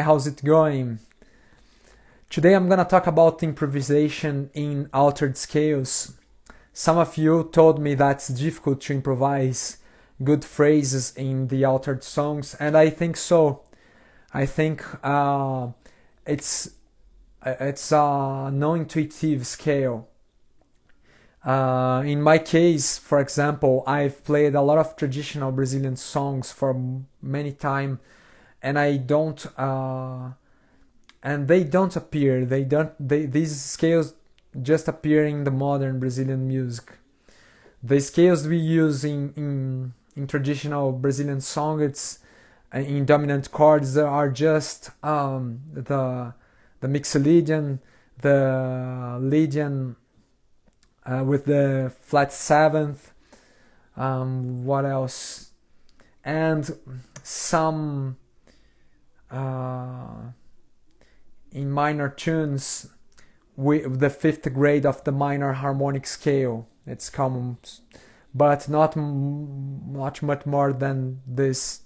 How's it going? Today I'm gonna talk about improvisation in altered scales. Some of you told me that's difficult to improvise good phrases in the altered songs, and I think so. I think it's it's a non-intuitive scale. In my case, for example, I've played a lot of traditional Brazilian songs for many time, and I don't and they don't appear. They don't. These scales just appear in the modern Brazilian music. The scales we use in traditional Brazilian song, it's in dominant chords are just the Mixolydian, the Lydian with the flat seventh. What else? And some in minor tunes with the fifth grade of the minor harmonic scale. It's common, but not much more than this.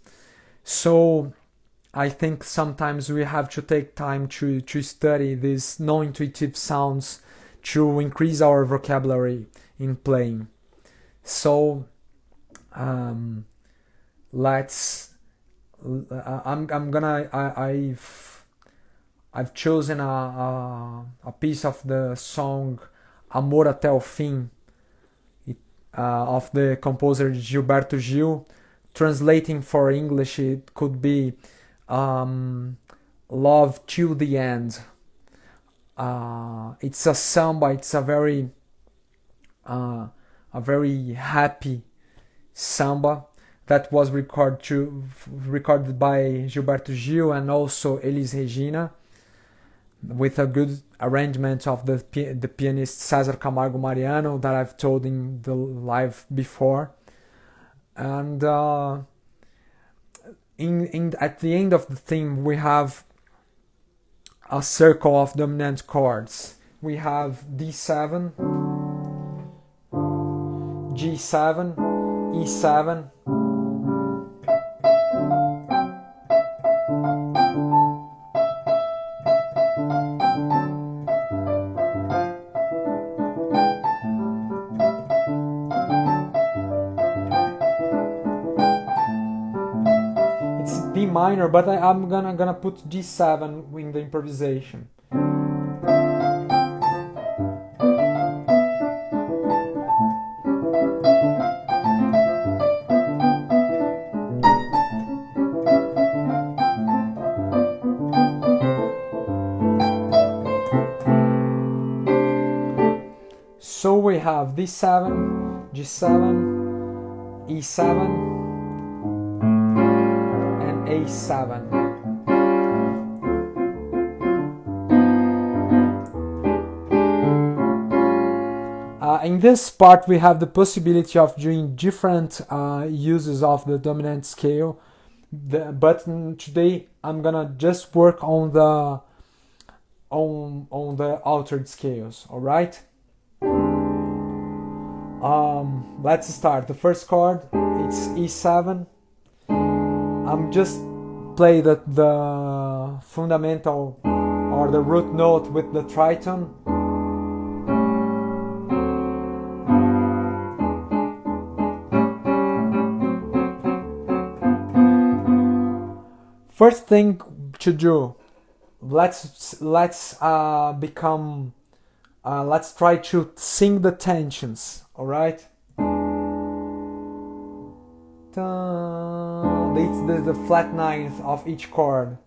So I think sometimes we have to take time to study these non-intuitive sounds to increase our vocabulary in playing. So let's. I'm gonna. I've chosen a piece of the song Amor até o fim of the composer Gilberto Gil. Translating for English, it could be Love Till the End. It's a samba. It's a very happy samba that was recorded by Gilberto Gil and also Elis Regina, with a good arrangement of the pianist César Camargo Mariano that I've told in the live before. And at the end of the theme we have a circle of dominant chords. We have D7, G7, E7, D minor, but I'm gonna put G7 in the improvisation. So we have D7, G7, E7, A7. In this part we have the possibility of doing different uses of the dominant scale, but today I'm gonna just work on the altered scales. All right. Let's start. The first chord, it's E7. I'm just play the fundamental or the root note with the tritone. First thing to do, let's try to sing the tensions. All right. It's the flat ninth of each chord.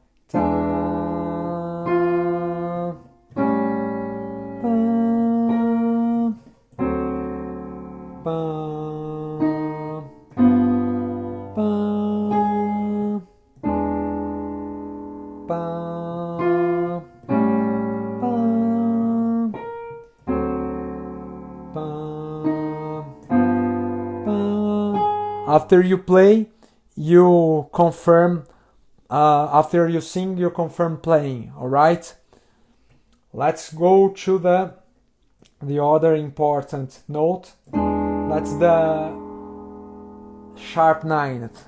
After you play, you confirm. After you sing, you confirm playing. All right. Let's go to the other important note. That's the sharp ninth.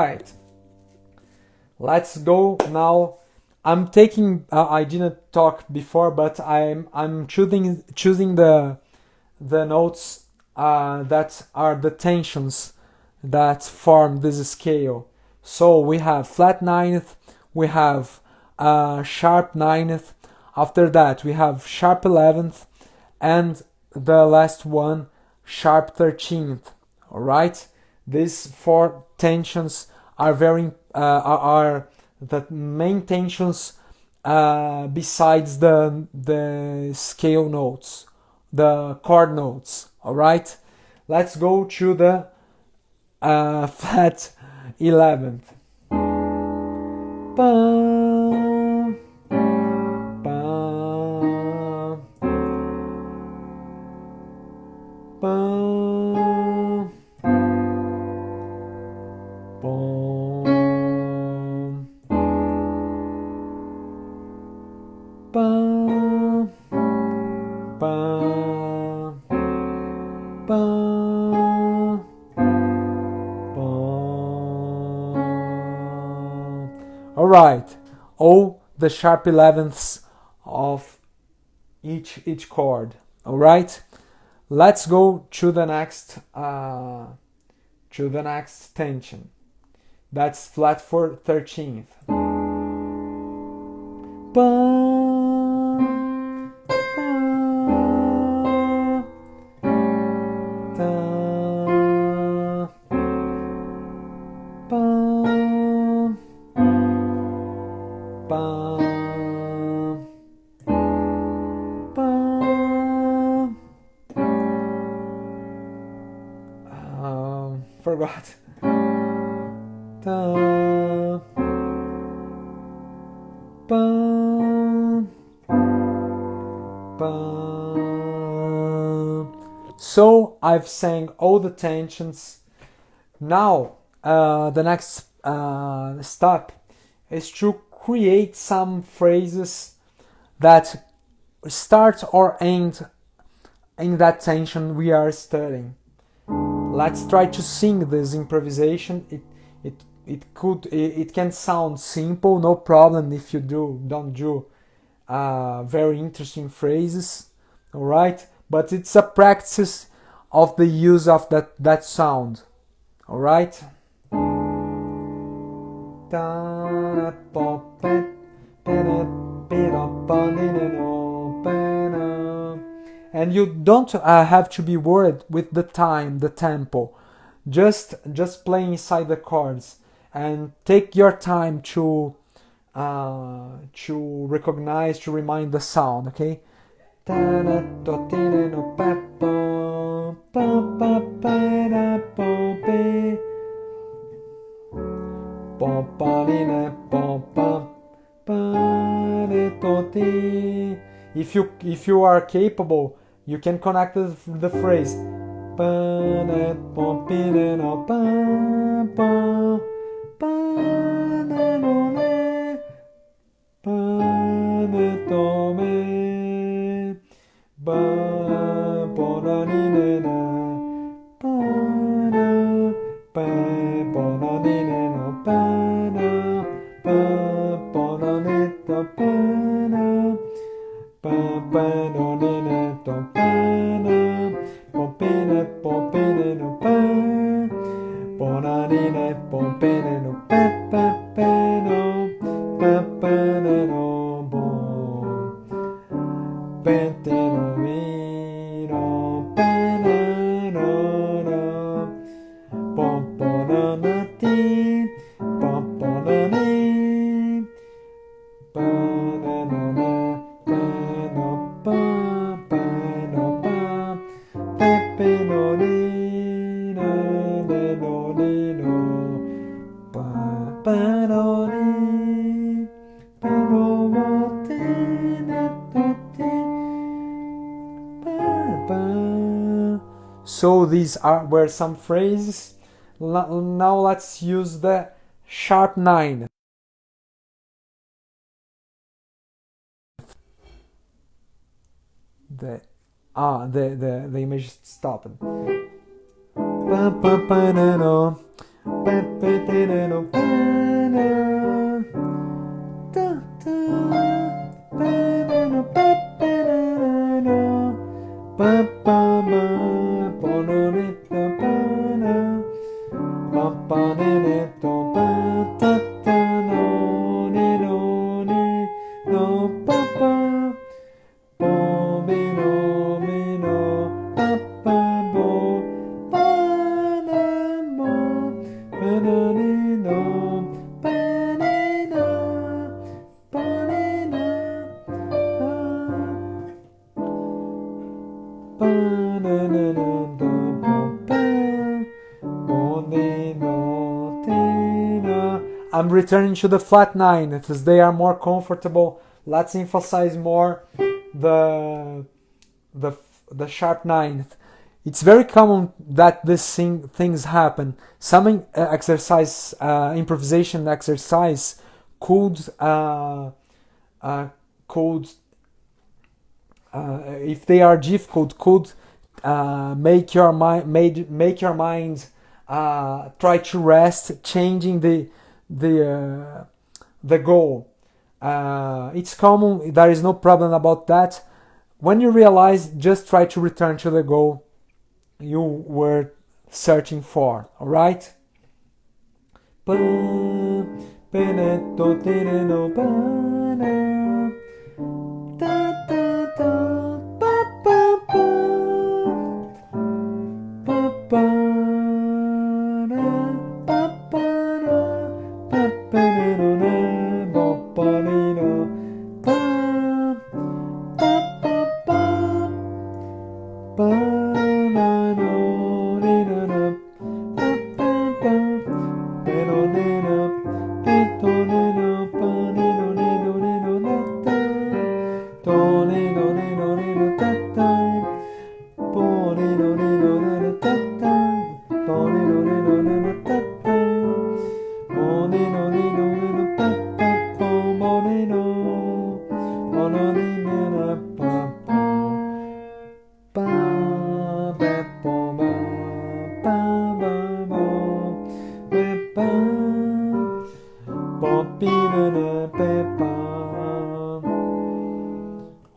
right, let's go now. I'm taking. I didn't talk before, but I'm choosing the notes that are the tensions that form this scale. So we have flat ninth, we have sharp ninth. After that, we have sharp 11th, and the last one, sharp 13th. All right, these four tensions are are the main tensions besides the scale notes, the chord notes. All right, let's go to the flat 11th. Bum, bum, bum, bum, bum, bum, bum, bum. All right, all the sharp 11ths of each chord. All right, let's go to the next tension. That's flat for 13th. Bum, da, bum, bum, bum. Forgot. Da, bum, bum. So I've sang all the tensions. Now the next step is to create some phrases that start or end in that tension we are studying. Let's try to sing this improvisation. It can sound simple, no problem if you don't do very interesting phrases, all right? But it's a practice of the use of that sound, all right? And you don't have to be worried with the time, the tempo. Just play inside the chords and take your time to recognize, to remind the sound, okay? If you are capable, you can connect the phrase. So these were some phrases. Now let's use the sharp 9. The image stopped. I'm returning to the flat 9 because they are more comfortable. Let's emphasize more the the sharp 9th. It's very common that things happen. Some exercise, improvisation exercise, could if they are difficult, could make your mind try to rest, changing the goal. It's common. There is no problem about that. When you realize, just try to return to the goal you were searching for. All right.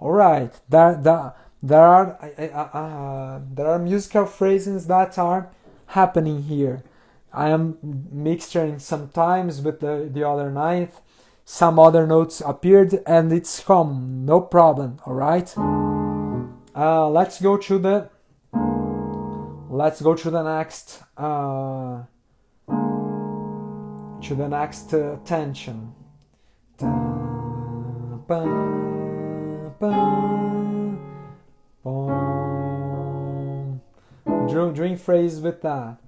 Alright, there are musical phrases that are happening here. I am mixturing sometimes with the other ninth. Some other notes appeared and it's common, no problem. Alright, let's go to the next tension. Dream phrase with that.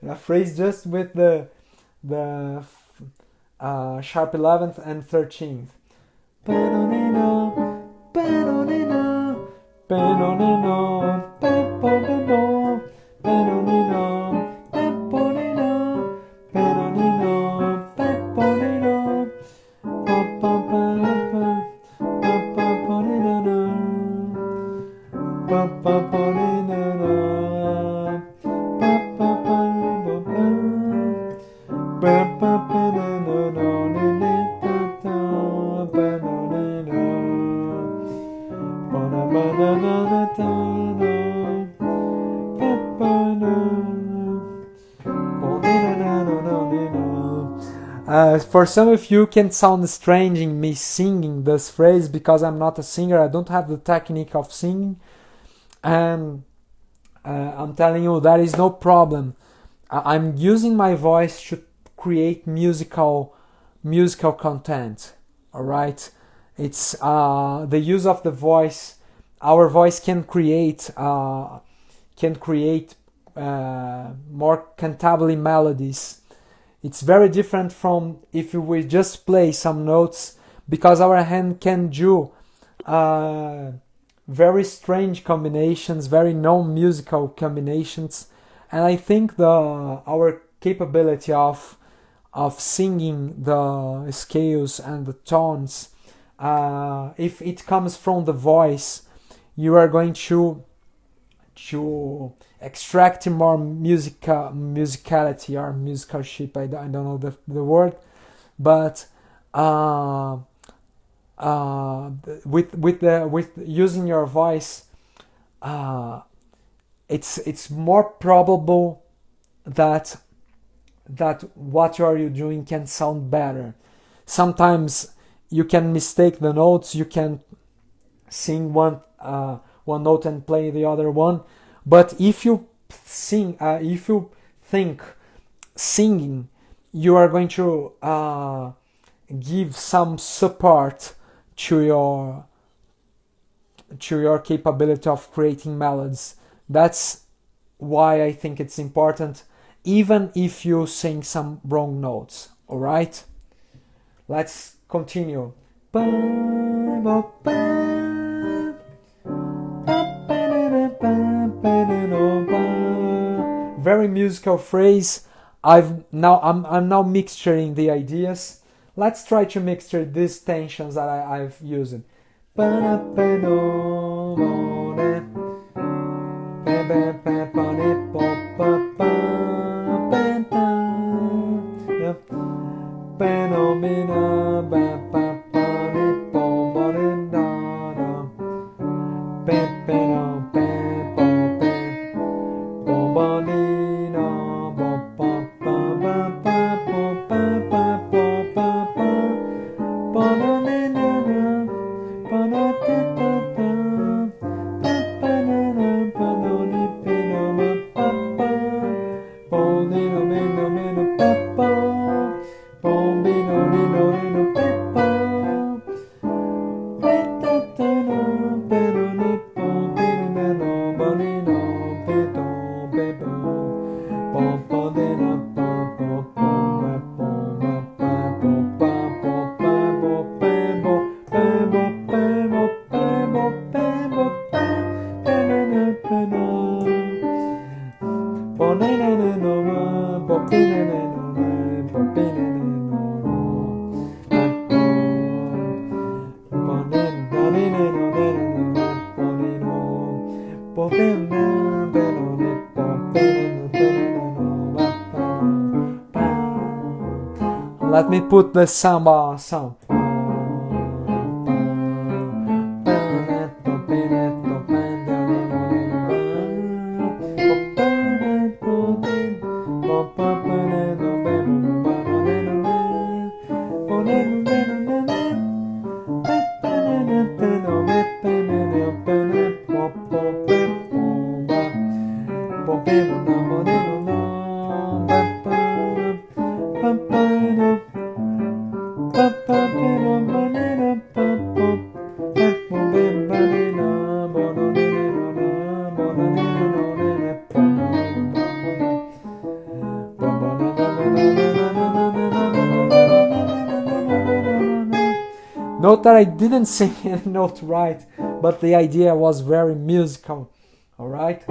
A phrase just with the sharp 11th and 13th. For some of you, can sound strange in me singing this phrase because I'm not a singer. I don't have the technique of singing, and I'm telling you that is no problem. I'm using my voice to create musical content. All right, it's the use of the voice. Our voice can create more cantabile melodies. It's very different from if we just play some notes, because our hand can do very strange combinations, very non-musical combinations, and I think our capability of singing the scales and the tones, if it comes from the voice, you are going to extract more musicality or musicalship. I don't know the word, but with using your voice, it's more probable that what are you doing can sound better. Sometimes you can mistake the notes. You can sing one note and play the other one. But if you think singing, you are going to give some support to your capability of creating melodies. That's why I think it's important, even if you sing some wrong notes. All right, let's continue. Very musical phrase. I'm now mixturing the ideas. Let's try to mixture these tensions that I've used. Let me put the samba sound. Note that I didn't sing any note right, but the idea was very musical. All right.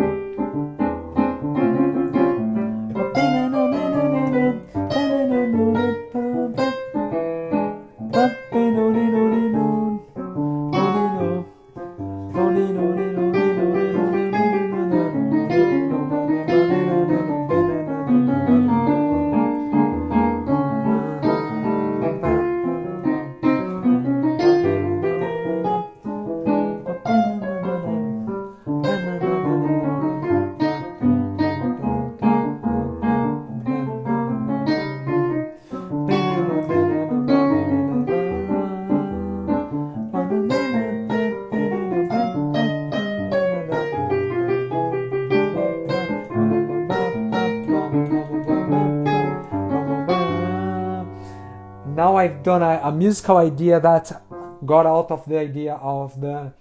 done a musical idea that got out of the idea of the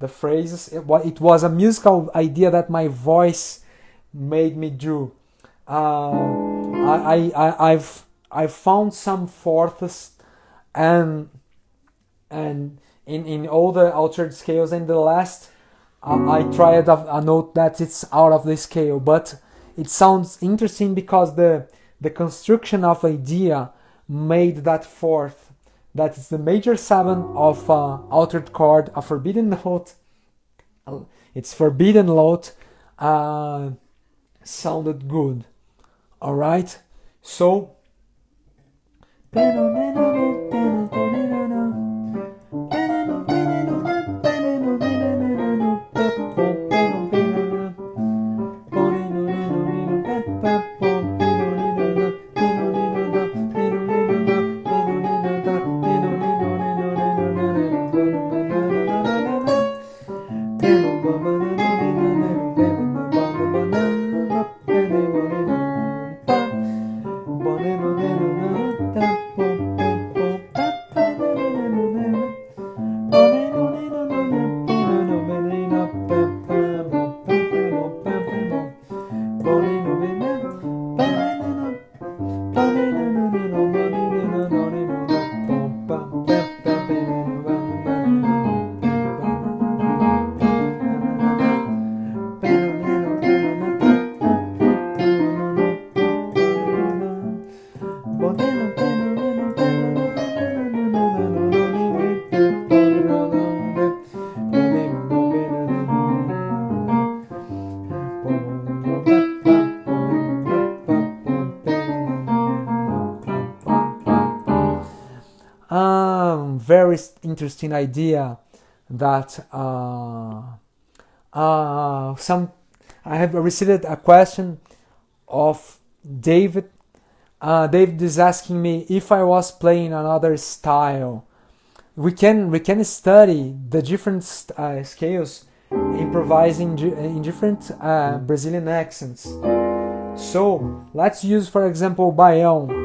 phrases. It was a musical idea that my voice made me do. I've found some fourths and in all the altered scales, and the last I tried a note that it's out of the scale, but it sounds interesting because the construction of idea made that fourth, that is the major 7 of altered chord, a forbidden note. It's forbidden note. Sounded good. All right. So. Very interesting idea that I have received a question of David. David is asking me if I was playing another style. We can study the different scales, improvising in different Brazilian accents. So let's use, for example, Baião.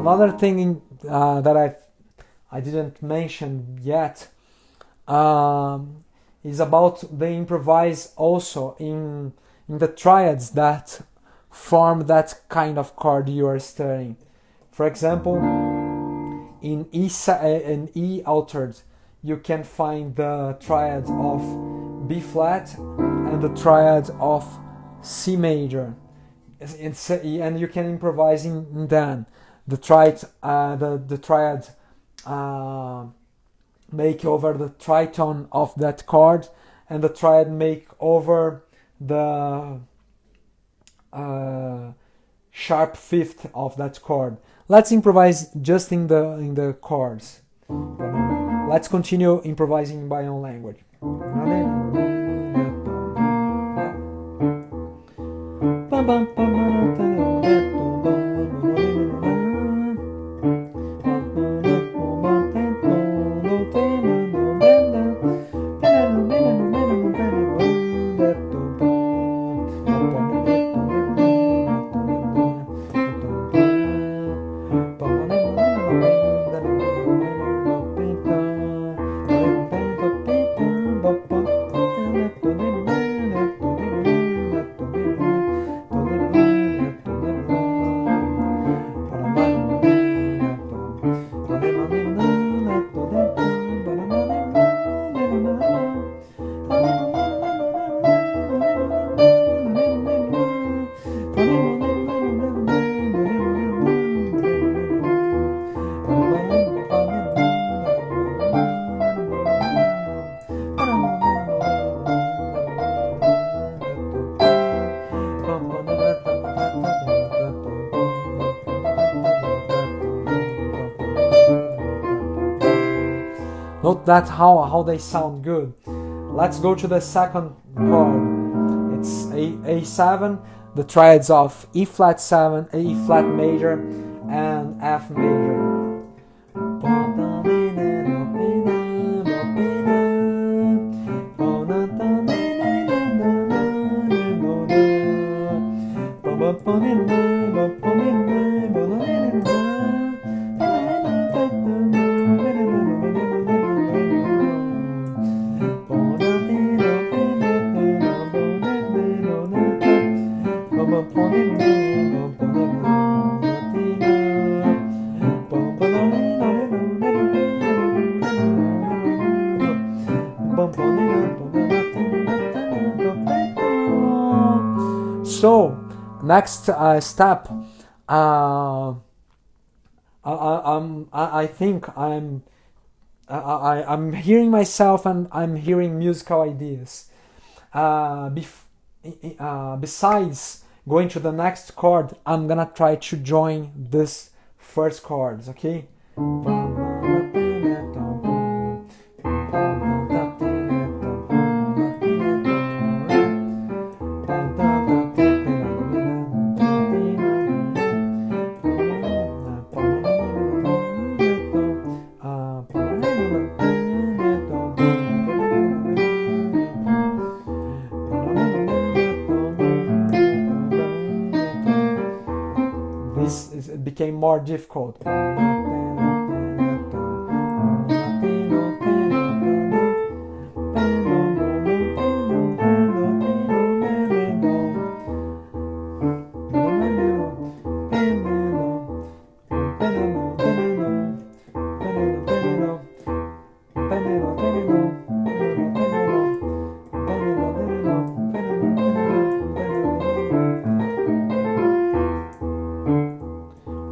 Another thing that I didn't mention yet is about the improvise also in the triads that form that kind of chord you are studying. For example, in E altered, you can find the triad of B flat and the triad of C major. and you can improvise in then the triad make over the tritone of that chord, and the triad make over the sharp fifth of that chord. Let's improvise just in the chords. Let's continue improvising in my own language. Note that how they sound good. Let's go to the second chord. It's A7, the triads of E flat 7, E flat major, and F major. So next step, I think I'm hearing myself and I'm hearing musical ideas. Besides going to the next chord, I'm gonna try to join this first chords, okay? It became more difficult.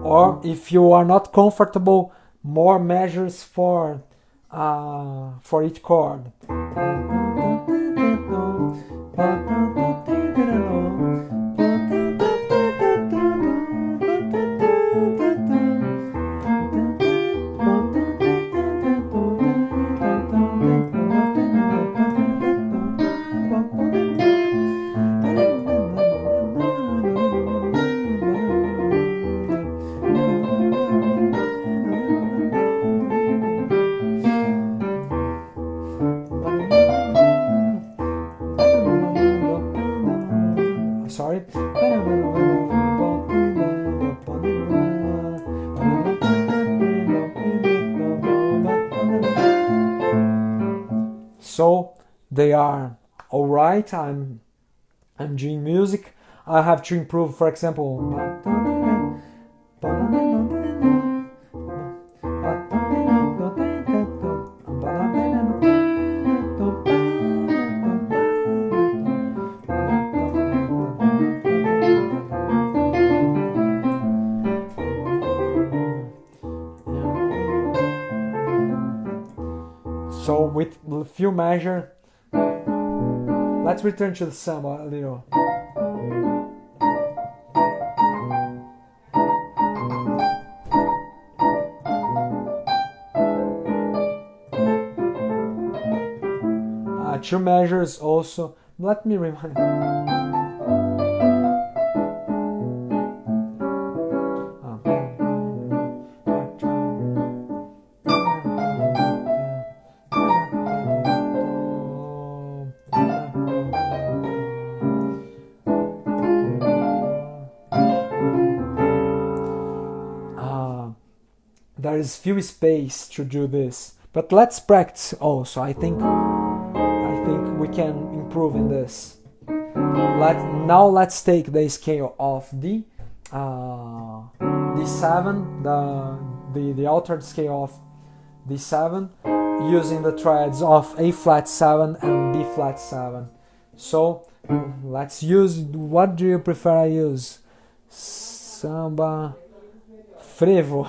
Or if you are not comfortable, more measures for each chord. Sorry. So they are all right. I'm doing music. I have to improve, for example. So with a few measure, let's return to the samba a little. Two measures also. Let me remind. There is few space to do this, but let's practice also. I think we can improve in this. Let's take the scale of D, D7, the altered scale of D7, using the triads of A flat 7 and B flat 7. So let's use, what do you prefer I use? Samba, frevo.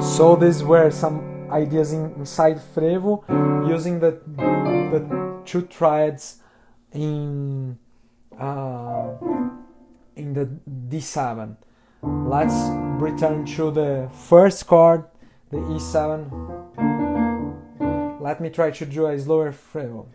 So these were some ideas inside frevo, using the two triads in the D7. Let's return to the first chord, the E7. Let me try to do a slower frevo.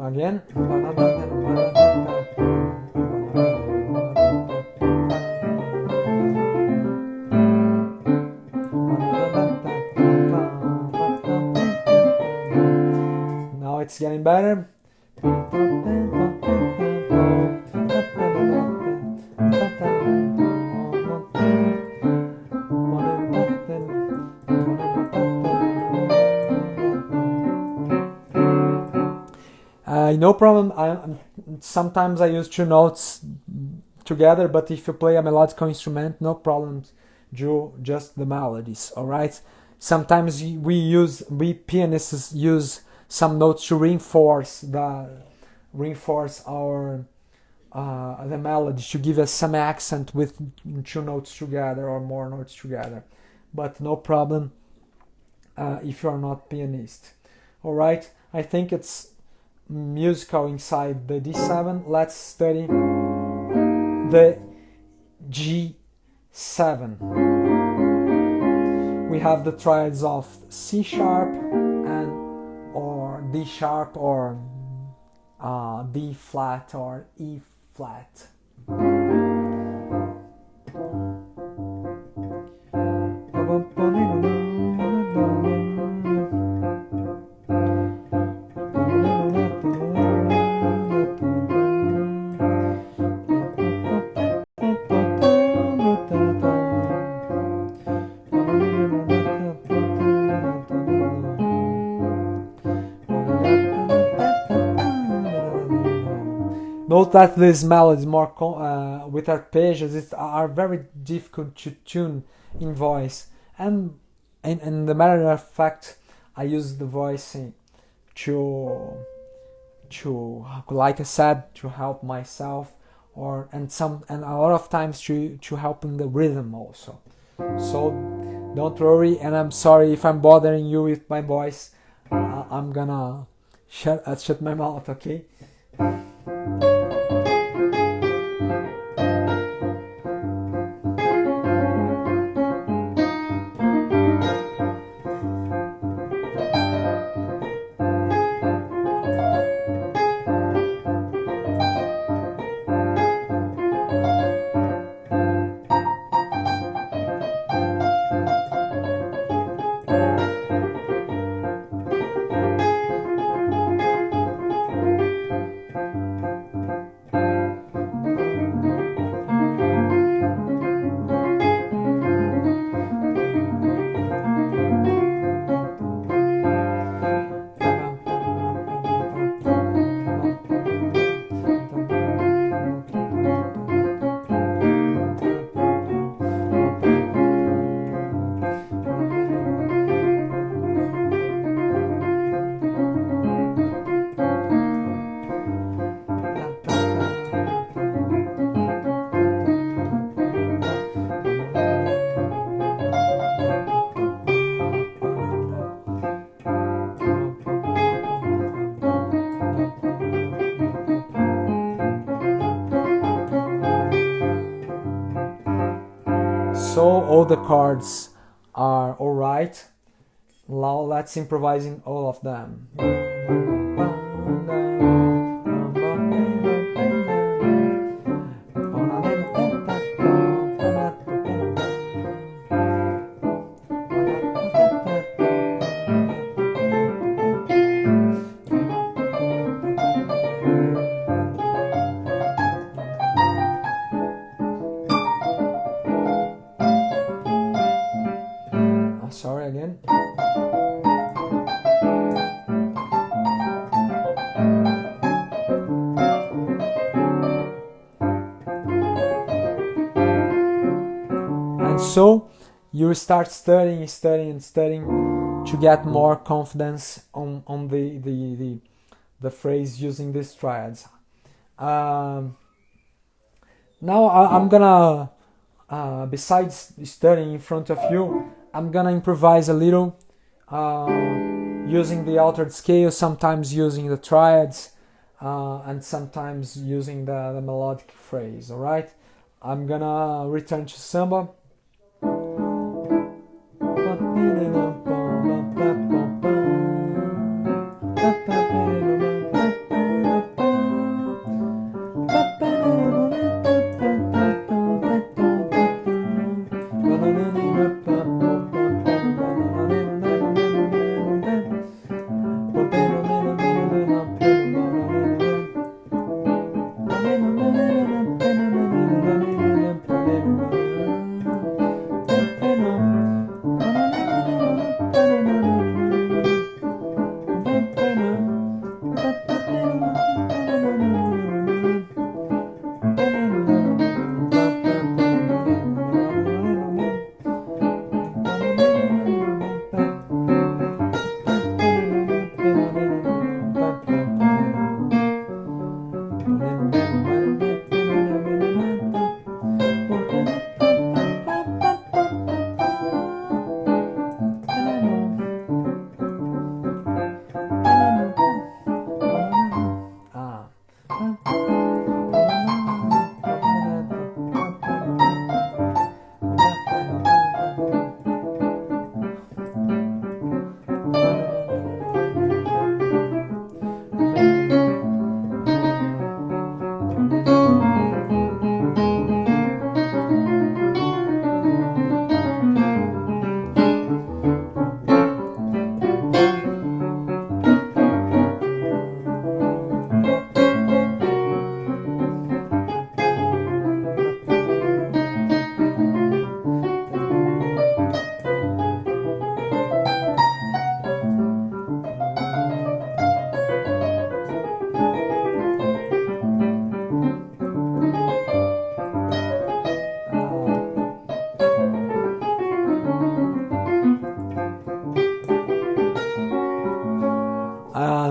Again. Now it's getting better. No problem. Sometimes I use two notes together, but if you play a melodical instrument, no problem. Do just the melodies. All right. Sometimes we pianists use some notes to reinforce our the melody, to give us some accent with two notes together or more notes together. But no problem if you are not pianist. All right. I think it's musical inside the D7. Let's study the G7. We have the triads of C sharp and or D sharp or D flat or E flat. Note that these melodies with arpeggios are very difficult to tune in voice, and in the matter of fact, I use the voice to like I said, to help myself, and a lot of times to help in the rhythm also. So don't worry, and I'm sorry if I'm bothering you with my voice. I'm gonna shut my mouth, okay? So all the chords are alright. Now let's improvising all of them. Sorry again. And so you start studying to get more confidence on the phrase using these triads. Now I'm gonna, besides studying in front of you, I'm gonna improvise a little, using the altered scale, sometimes using the triads, and sometimes using the melodic phrase. Alright? I'm gonna return to samba.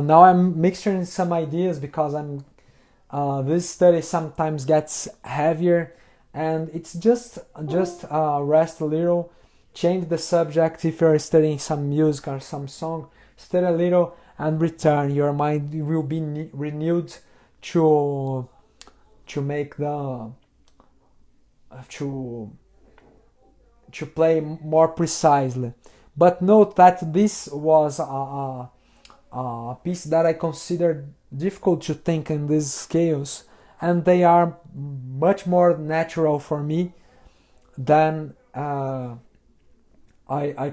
now I'm mixing some ideas because this study sometimes gets heavier, and it's just rest a little, change the subject. If you're studying some music or some song, study a little and return. Your mind will be renewed to make the to play more precisely. But note that this was a piece that I consider difficult to think in these scales, and they are much more natural for me than I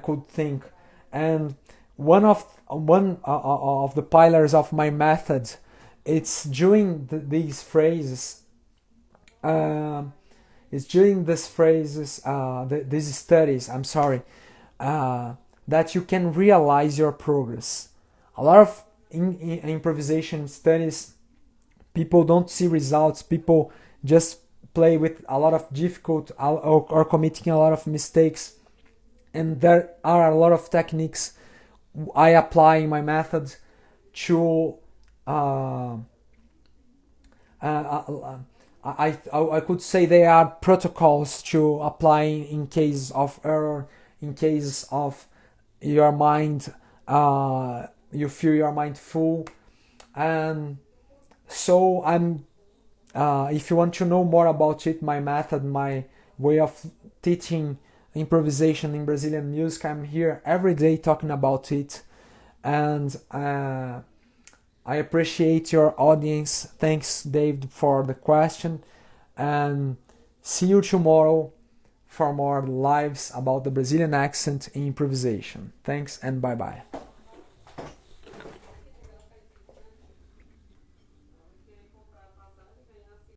could think. And one of the pillars of my method, it's during these phrases. It's during these phrases, these studies. I'm sorry, that you can realize your progress. A lot of in improvisation studies, people don't see results. People just play with a lot of difficult or committing a lot of mistakes, and there are a lot of techniques I apply in my method to I could say they are protocols to apply in case of error, in case of your mind, you feel your mind full. And so if you want to know more about it, my method, my way of teaching improvisation in Brazilian music, I'm here every day talking about it. And I appreciate your audience. Thanks, Dave, for the question. And see you tomorrow for more lives about the Brazilian accent in improvisation. Thanks and bye-bye.